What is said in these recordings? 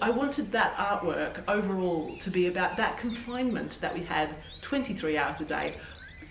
I wanted that artwork overall to be about that confinement that we had 23 hours a day.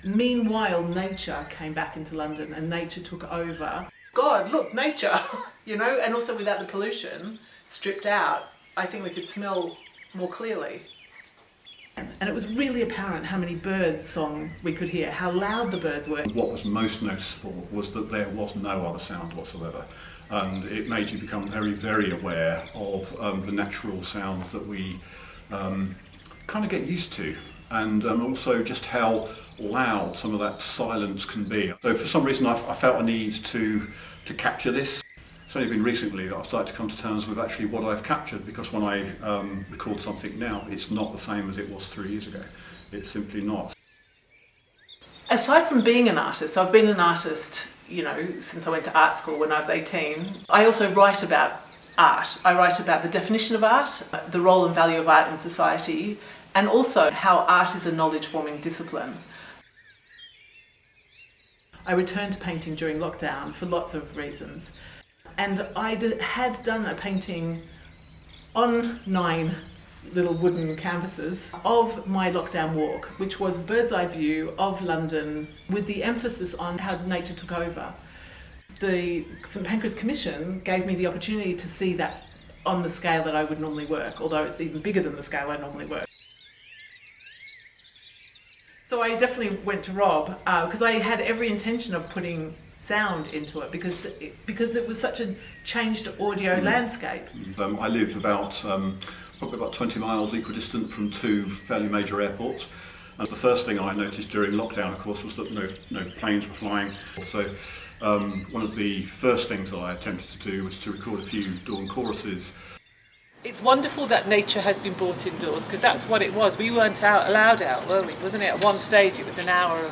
Meanwhile, nature came back into London and nature took over. God, look, nature, you know, and also without the pollution stripped out, I think we could smell more clearly. And it was really apparent how many bird song we could hear, how loud the birds were. What was most noticeable was that there was no other sound whatsoever. And it made you become very, very aware of the natural sounds that we kind of get used to. And also just how loud some of that silence can be. So for some reason I felt a need to capture this. It's only been recently that I've started to come to terms with actually what I've captured, because when I record something now, it's not the same as it was 3 years ago. It's simply not. Aside from being an artist, I've been an artist, you know, since I went to art school when I was 18. I also write about art. I write about the definition of art, the role and value of art in society, and also how art is a knowledge-forming discipline. I returned to painting during lockdown for lots of reasons. And I had done a painting on 9 little wooden canvases of my lockdown walk, which was a bird's eye view of London with the emphasis on how nature took over. The St Pancras Commission gave me the opportunity to see that on the scale that I would normally work, although it's even bigger than the scale I normally work. So I definitely went to Rob because I had every intention of putting sound into it because it was such a changed audio landscape. I live about probably about 20 miles equidistant from 2 fairly major airports. And the first thing I noticed during lockdown, of course, was that no planes were flying. So one of the first things that I attempted to do was to record a few dawn choruses. It's wonderful that nature has been brought indoors, because that's what it was. We weren't allowed out, were we? Wasn't it? At one stage it was an hour of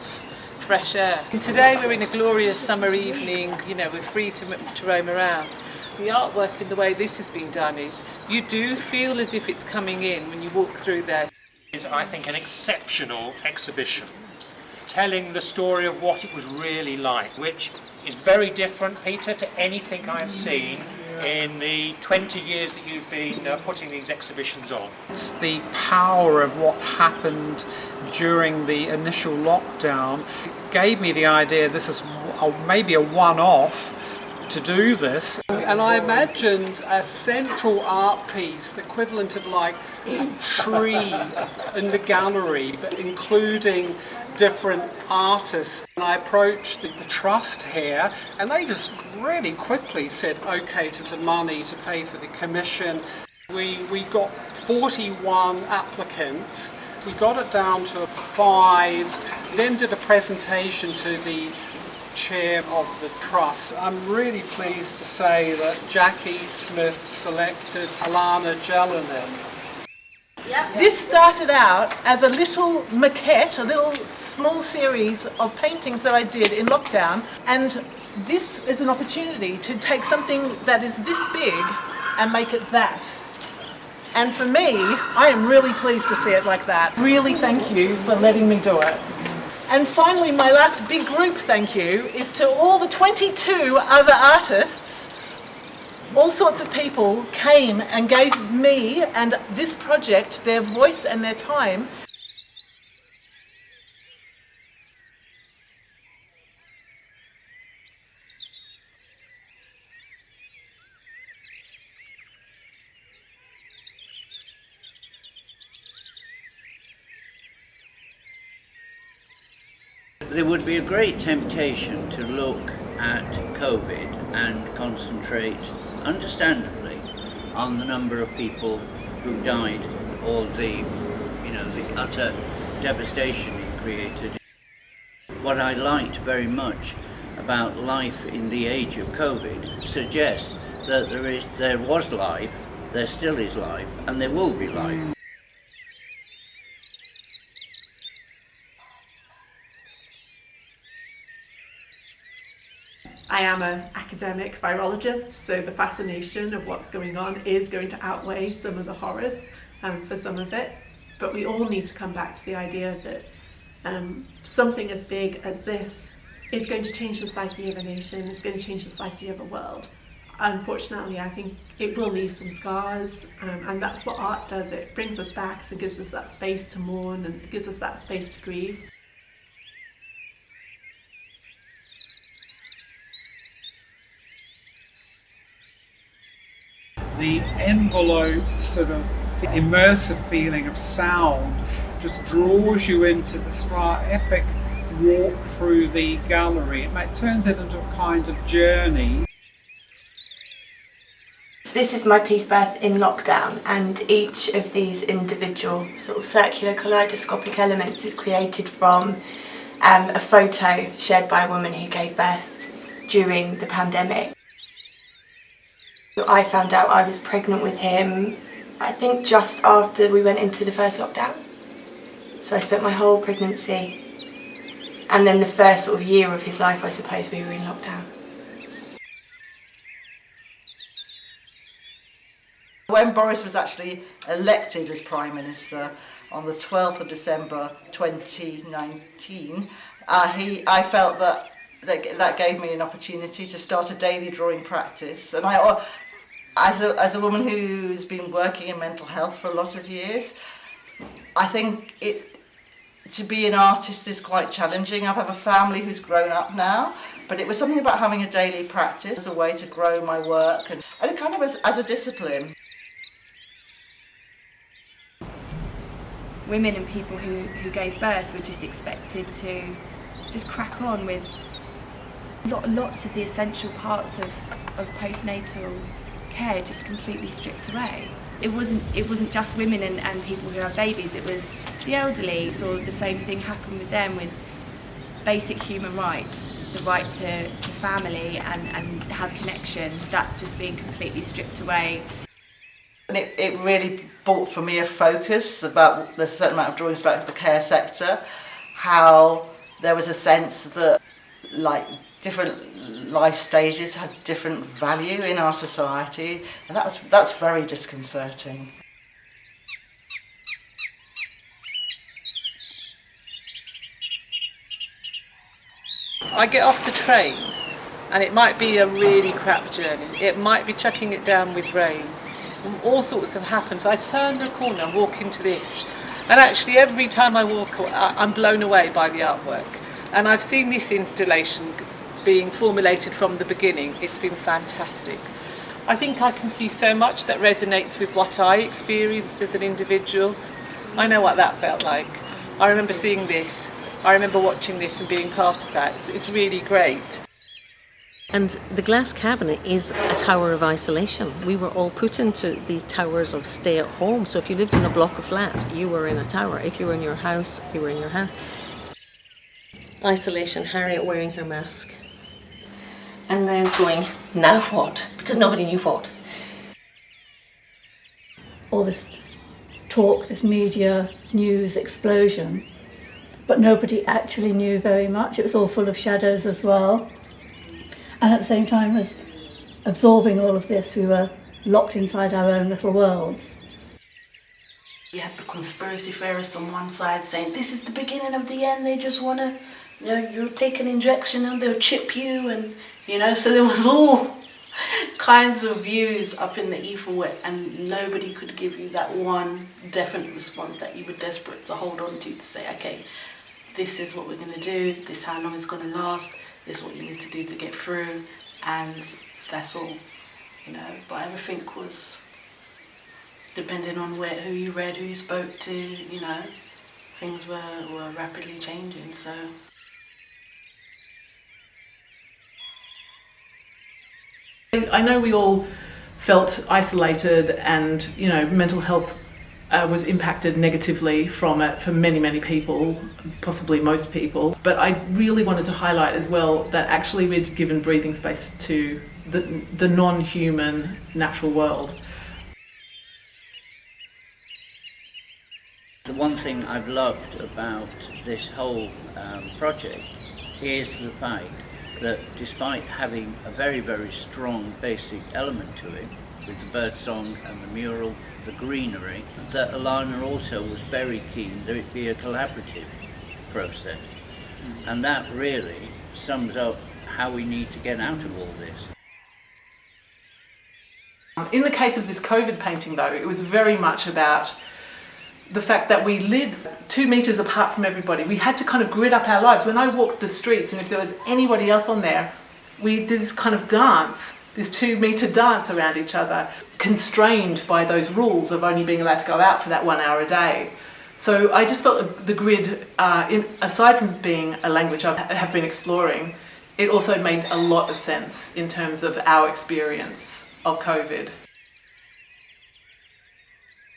fresh air. And today we're in a glorious summer evening, you know, we're free to roam around. The artwork and the way this has been done is, you do feel as if it's coming in when you walk through there. Is, I think, an exceptional exhibition, telling the story of what it was really like, which is very different, Peter, to anything I've seen in the 20 years that you've been putting these exhibitions on. It's the power of what happened during the initial lockdown. It gave me the idea this is maybe a one-off to do this. And I imagined a central art piece, the equivalent of like a tree in the gallery, but including different artists. And I approached the trust here, and they just really quickly said okay to the money to pay for the commission. We got 41 applicants. We got it down to 5, then did a presentation to the chair of the trust. I'm really pleased to say that Jackie Smith selected Alana Jelinek. This started out as a little maquette, a little small series of paintings that I did in lockdown, and this is an opportunity to take something that is this big and make it that. And for me, I am really pleased to see it like that. Really thank you for letting me do it. And finally, my last big group thank you is to all the 22 other artists. All sorts of people came and gave me and this project their voice and their time. There would be a great temptation to look at COVID and concentrate, understandably, on the number of people who died or the utter devastation it created. What I liked very much about life in the age of COVID suggests that there was life, there still is life, and there will be life. I am an academic virologist, so the fascination of what's going on is going to outweigh some of the horrors for some of it. But we all need to come back to the idea that something as big as this is going to change the psyche of a nation, it's going to change the psyche of a world. unfortunately, I think it will leave some scars, and that's what art does. It brings us back and gives us that space to mourn and gives us that space to grieve. The envelope sort of immersive feeling of sound just draws you into this rather epic walk through the gallery. It turns it into a kind of journey. This is my piece Birth in Lockdown, and each of these individual sort of circular kaleidoscopic elements is created from a photo shared by a woman who gave birth during the pandemic. I found out I was pregnant with him, I think just after we went into the first lockdown. So I spent my whole pregnancy, and then the first sort of year of his life, I suppose, we were in lockdown. When Boris was actually elected as Prime Minister on the 12th of December 2019, I felt that gave me an opportunity to start a daily drawing practice. And as a woman who's been working in mental health for a lot of years, I think to be an artist is quite challenging. I have a family who's grown up now, but it was something about having a daily practice as a way to grow my work and kind of as a discipline. Women and people who gave birth were just expected to just crack on with lots of the essential parts of postnatal care just completely stripped away. It wasn't just women and people who have babies, it was the elderly. Saw the same thing happen with them, with basic human rights, the right to family and have connection, that just being completely stripped away. And it really brought for me a focus about the certain amount of drawings about the care sector, how there was a sense that like different life stages had different value in our society, and that's very disconcerting. I get off the train and it might be a really crap journey. It might be chucking it down with rain. All sorts have happened. So I turn the corner and walk into this. And actually every time I walk, I'm blown away by the artwork. And I've seen this installation being formulated from the beginning. It's been fantastic. I think I can see so much that resonates with what I experienced as an individual. I know what that felt like. I remember seeing this. I remember watching this and being part of that. So it's really great. And the glass cabinet is a tower of isolation. We were all put into these towers of stay at home. So if you lived in a block of flats, you were in a tower. If you were in your house, you were in your house. Isolation, Harriet wearing her mask. And then going, now what? Because nobody knew what. All this talk, this media news explosion, but nobody actually knew very much. It was all full of shadows as well. And at the same time as absorbing all of this, we were locked inside our own little worlds. You had the conspiracy theorists on one side saying, this is the beginning of the end, they just want to, you'll take an injection and they'll chip you, and, so there was all kinds of views up in the ether, and nobody could give you that one definite response that you were desperate to hold on to say, okay, this is what we're going to do, this is how long it's going to last, this is what you need to do to get through, and that's all, but everything was depending on who you read, who you spoke to, things were rapidly changing, so. I know we all felt isolated and, mental health was impacted negatively from it for many, many people, possibly most people. But I really wanted to highlight as well that actually we'd given breathing space to the non-human natural world. The one thing I've loved about this whole project is the fact that despite having a very, very strong basic element to it, with the birdsong and the mural, the greenery, that Alana also was very keen that it be a collaborative process. And that really sums up how we need to get out of all this. In the case of this COVID painting though, it was very much about the fact that we lived 2 metres apart from everybody. We had to kind of grid up our lives. When I walked the streets and if there was anybody else on there, we did this kind of dance, this 2 metre dance around each other, constrained by those rules of only being allowed to go out for that 1 hour a day. So I just felt the grid, aside from being a language I have been exploring, it also made a lot of sense in terms of our experience of COVID.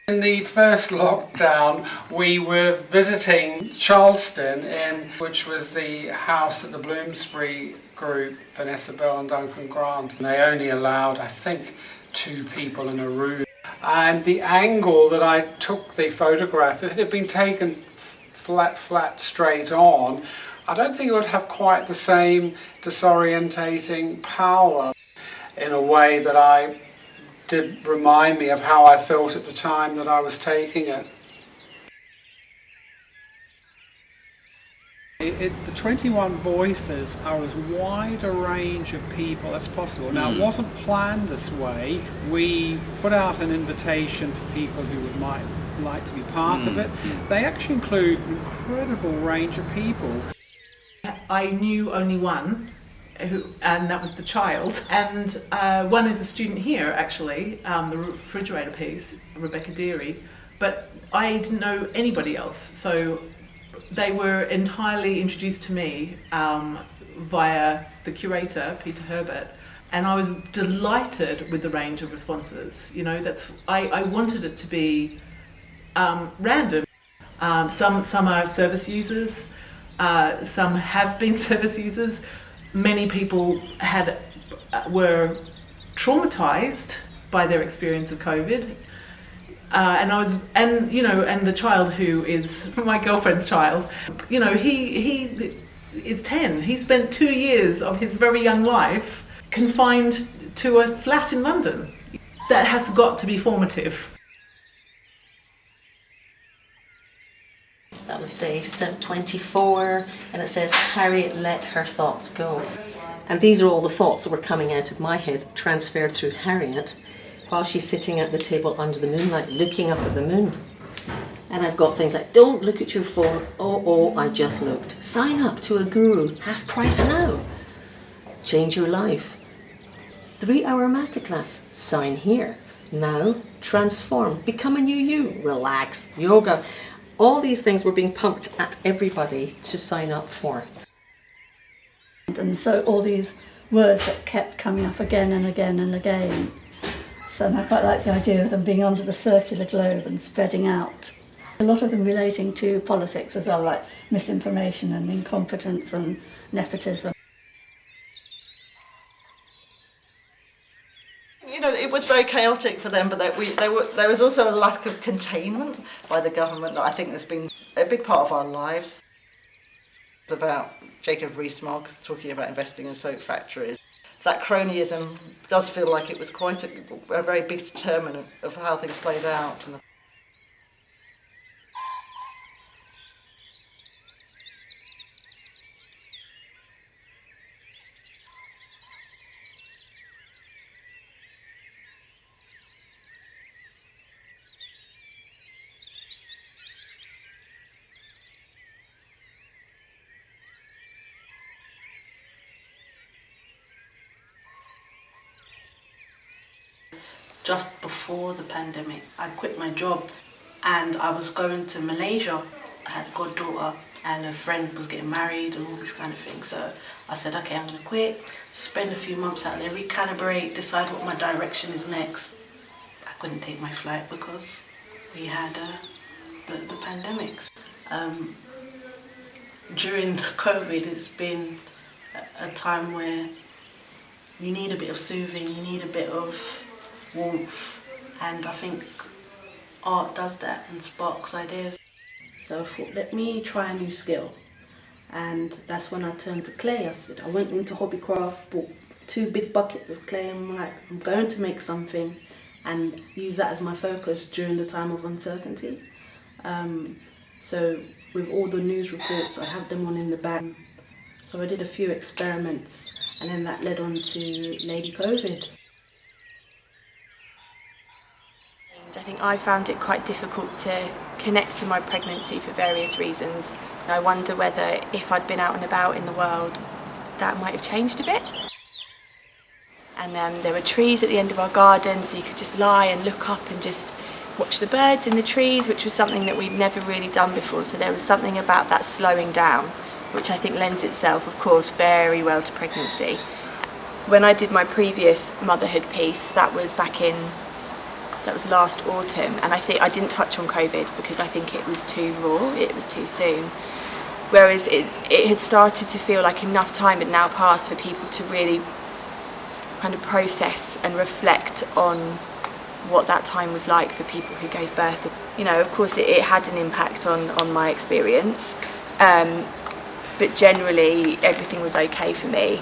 In the first lockdown, we were visiting Charleston, which was the house that the Bloomsbury group, Vanessa Bell and Duncan Grant, and they only allowed, I think, 2 people in a room. And the angle that I took the photograph, if it had been taken flat, straight on, I don't think it would have quite the same disorientating power in a way that did remind me of how I felt at the time that I was taking it. The 21 voices are as wide a range of people as possible. Now, it wasn't planned this way. We put out an invitation for people who might like to be part of it. They actually include an incredible range of people. I knew only one, and that was the child. And one is a student here, actually, the refrigerator piece, Rebecca Deary. But I didn't know anybody else. So they were entirely introduced to me via the curator, Peter Herbert, and I was delighted with the range of responses. You know, I wanted it to be random. Some are service users, some have been service users. Many people were traumatized by their experience of COVID. And the child who is my girlfriend's child, you know, he is 10. He spent 2 years of his very young life confined to a flat in London. That has got to be formative. That was day 24, and it says, Harriet let her thoughts go. And these are all the thoughts that were coming out of my head, transferred through Harriet, while she's sitting at the table under the moonlight, looking up at the moon. And I've got things like, don't look at your phone, oh, I just looked. Sign up to a guru, half price now. Change your life. 3-hour masterclass, sign here. Now, transform, become a new you, relax, yoga. All these things were being pumped at everybody to sign up for. And so all these words that kept coming up again and again and again. So I quite like the idea of them being under the circular globe and spreading out. A lot of them relating to politics as well, like misinformation and incompetence and nepotism. You know, it was very chaotic for them, but there was also a lack of containment by the government that I think has been a big part of our lives. It's about Jacob Rees-Mogg talking about investing in soap factories. That cronyism does feel like it was quite a very big determinant of how things played out. Just before the pandemic, I quit my job and I was going to Malaysia. I had a goddaughter and a friend was getting married and all these kind of things. So I said, okay, I'm going to quit, spend a few months out there, recalibrate, decide what my direction is next. I couldn't take my flight because we had the pandemics. During COVID, it's been a time where you need a bit of soothing, you need a bit of warmth, and I think art does that and sparks ideas. So I thought, let me try a new skill, and that's when I turned to clay. I went into hobbycraft, bought 2 big buckets of clay, and I'm like, I'm going to make something and use that as my focus during the time of uncertainty. So with all the news reports, I have them on in the bag. So I did a few experiments, and then that led on to Lady COVID. I think I found it quite difficult to connect to my pregnancy for various reasons. And I wonder whether if I'd been out and about in the world, that might have changed a bit. And there were trees at the end of our garden, so you could just lie and look up and just watch the birds in the trees, which was something that we'd never really done before. So there was something about that slowing down, which I think lends itself, of course, very well to pregnancy. When I did my previous motherhood piece, that was last autumn, and I think I didn't touch on COVID because I think it was too raw, it was too soon. Whereas it had started to feel like enough time had now passed for people to really kind of process and reflect on what that time was like for people who gave birth. You know, of course it had an impact on my experience, but generally everything was okay for me.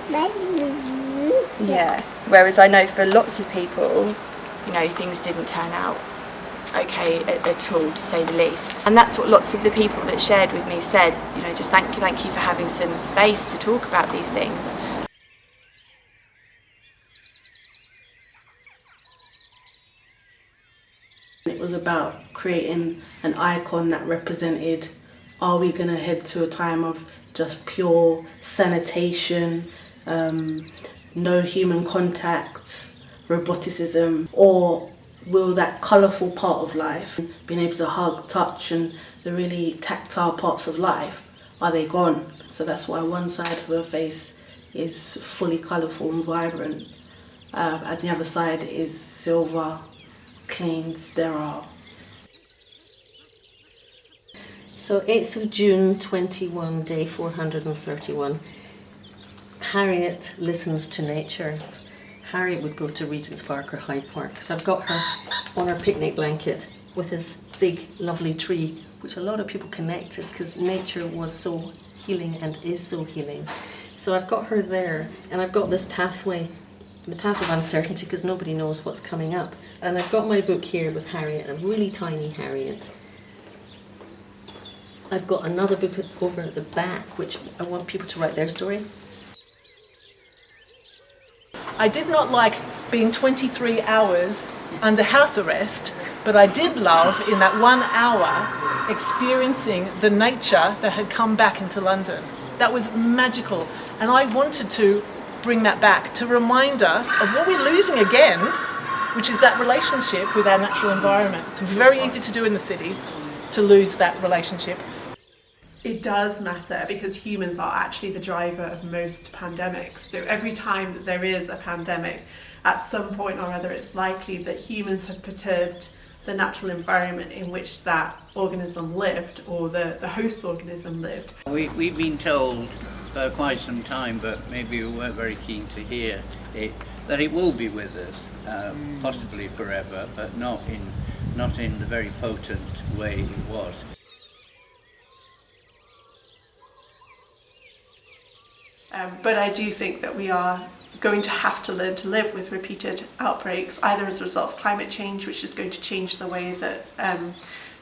Yeah. Whereas I know for lots of people, you know, things didn't turn out okay at all, to say the least. And that's what lots of the people that shared with me said, you know, just thank you for having some space to talk about these things. It was about creating an icon that represented, are we going to head to a time of just pure sanitation, no human contact, roboticism, or will that colourful part of life, being able to hug, touch, and the really tactile parts of life, are they gone? So that's why one side of her face is fully colourful and vibrant, and the other side is silver, clean, sterile. So 8th of June 21, day 431. Harriet listens to nature. Harriet would go to Regent's Park or Hyde Park. So I've got her on her picnic blanket with this big lovely tree, which a lot of people connected because nature was so healing and is so healing. So I've got her there, and I've got this pathway, the path of uncertainty, because nobody knows what's coming up. And I've got my book here with Harriet, a really tiny Harriet. I've got another book over at the back, which I want people to write their story. I did not like being 23 hours under house arrest, but I did love in that 1 hour experiencing the nature that had come back into London. That was magical, and I wanted to bring that back to remind us of what we're losing again, which is that relationship with our natural environment. It's very easy to do in the city, to lose that relationship. It does matter because humans are actually the driver of most pandemics. So every time that there is a pandemic, at some point or other, it's likely that humans have perturbed the natural environment in which that organism lived, or the host organism lived. We've been told for quite some time, but maybe we weren't very keen to hear it, that it will be with us, possibly forever, but not in the very potent way it was. But I do think that we are going to have to learn to live with repeated outbreaks, either as a result of climate change, which is going to change the way that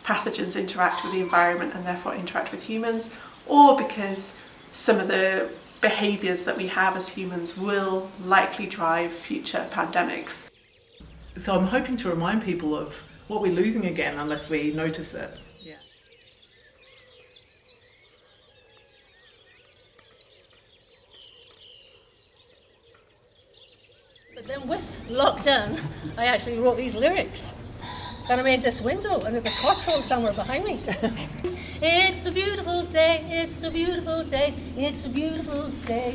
pathogens interact with the environment and therefore interact with humans, or because some of the behaviours that we have as humans will likely drive future pandemics. So I'm hoping to remind people of what we're losing again unless we notice it. Yeah. But then with lockdown, I actually wrote these lyrics. And I made this window, and there's a cockerel somewhere behind me. It's a beautiful day, it's a beautiful day, it's a beautiful day.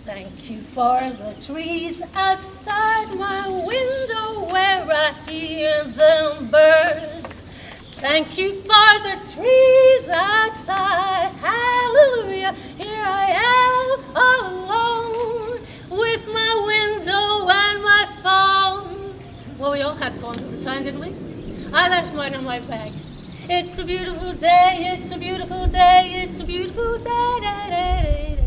Thank you for the trees outside my window where I hear the birds. Thank you for the trees outside, hallelujah. Here I am all alone with my window and my phone. Well, we all had phones at the time, didn't we? I left mine in my bag. It's a beautiful day, it's a beautiful day, it's a beautiful day, day, day, day.